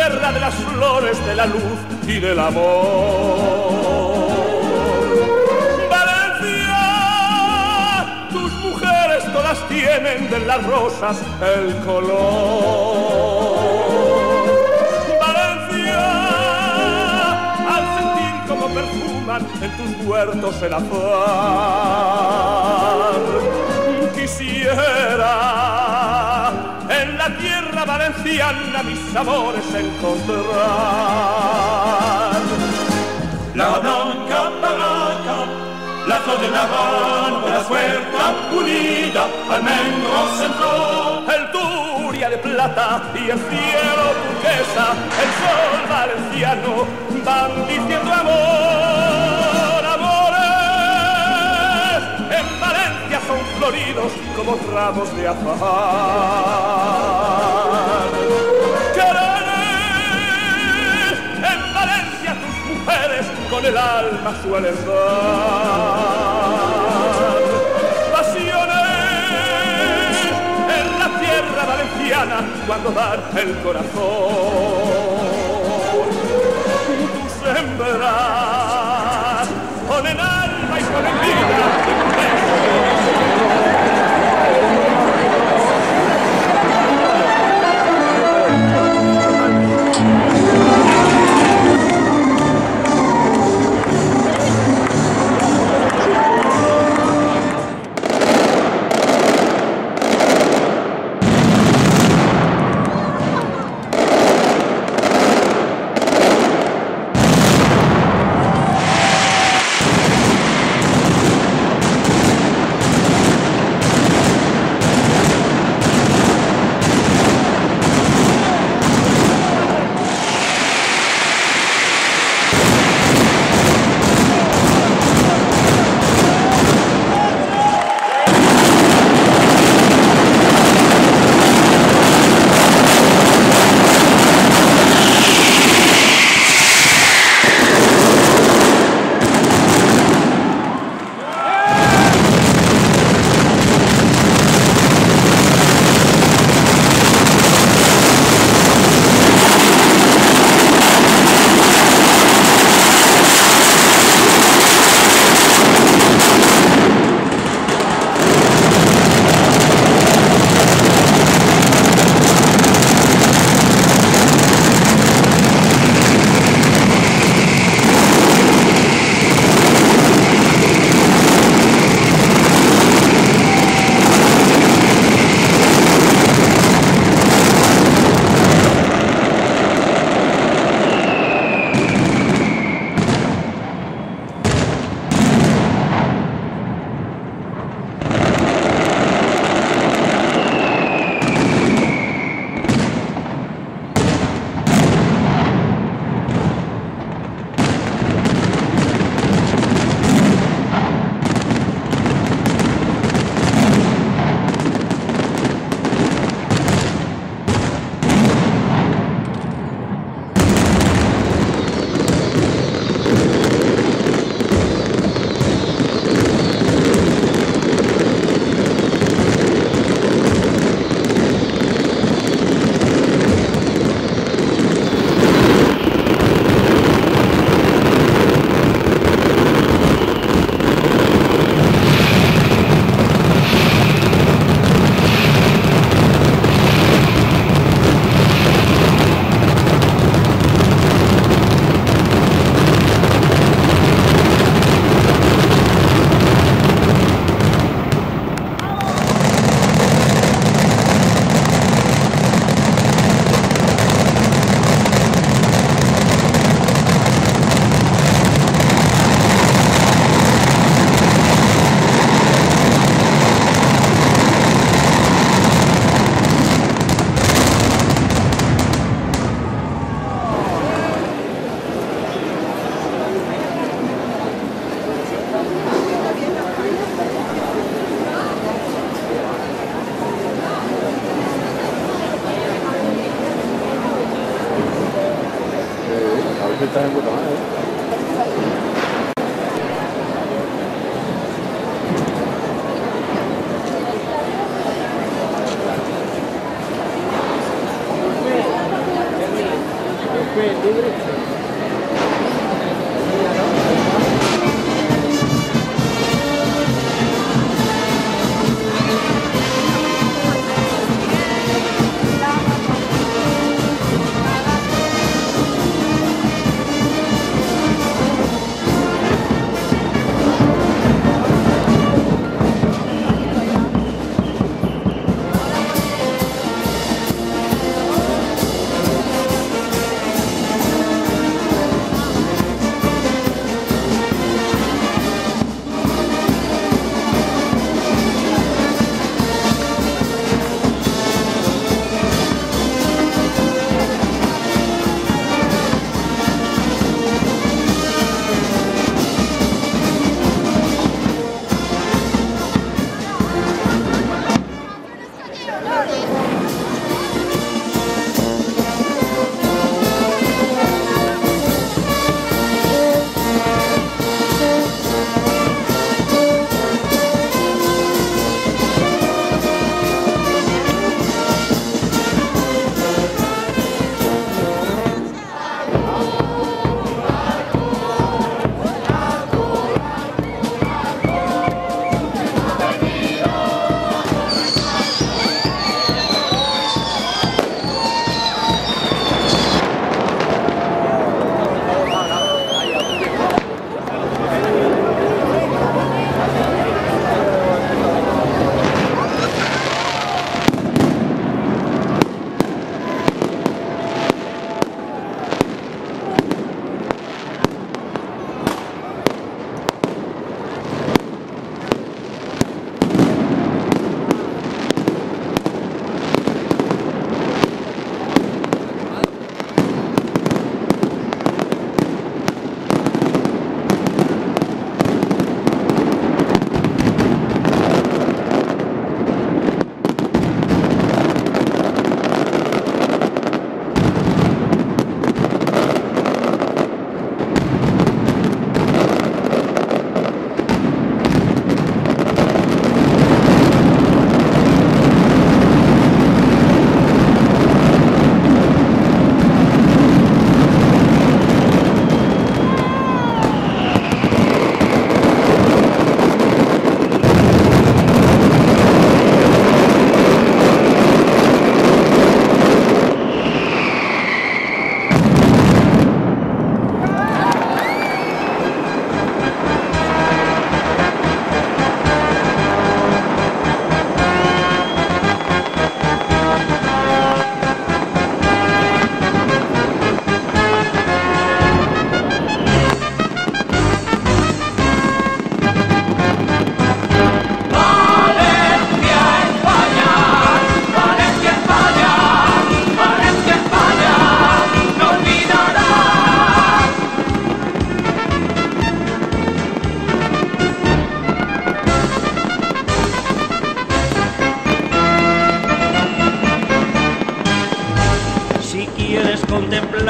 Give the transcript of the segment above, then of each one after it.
tierra de las flores, de la luz y del amor. Valencia, tus mujeres todas tienen de las rosas el color. Valencia, al sentir como perfuman en tus huertos el azar, quisiera en la tierra valenciana mis amores encontrar. La blanca barraca, la flor de la Habana, la puerta pulida, almendro centro, el Turia de plata y el cielo turquesa, el sol valenciano van diciendo amor, amores. En Valencia son floridos como ramos de azahar. Quereres, en Valencia tus mujeres con el alma suelen dar. Pasiones en la tierra valenciana cuando dan el corazón. Tú sembras con el alma y con el vida de tu beso.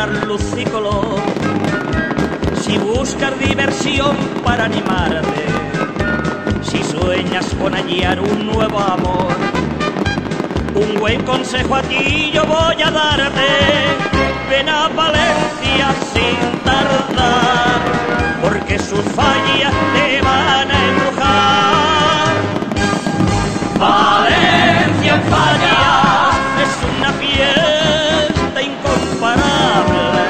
regalar luz y color, si buscas diversión para animarte, si sueñas con hallar un nuevo amor, un buen consejo a ti yo voy a darte. Ven a Valencia sin tardar, porque sus fallas te van a embrujar. Valencia en Fallas es una fiesta incomparable.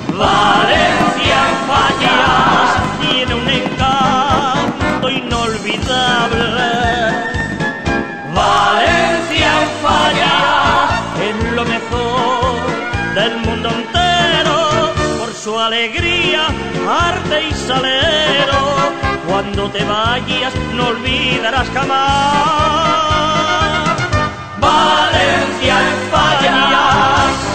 Valencia en Fallas tiene un encanto inolvidable. Valencia en Fallas es lo mejor del mundo entero, por su alegría, arte y salero. Cuando te vayas no olvidarás jamás Valencia en Fallas.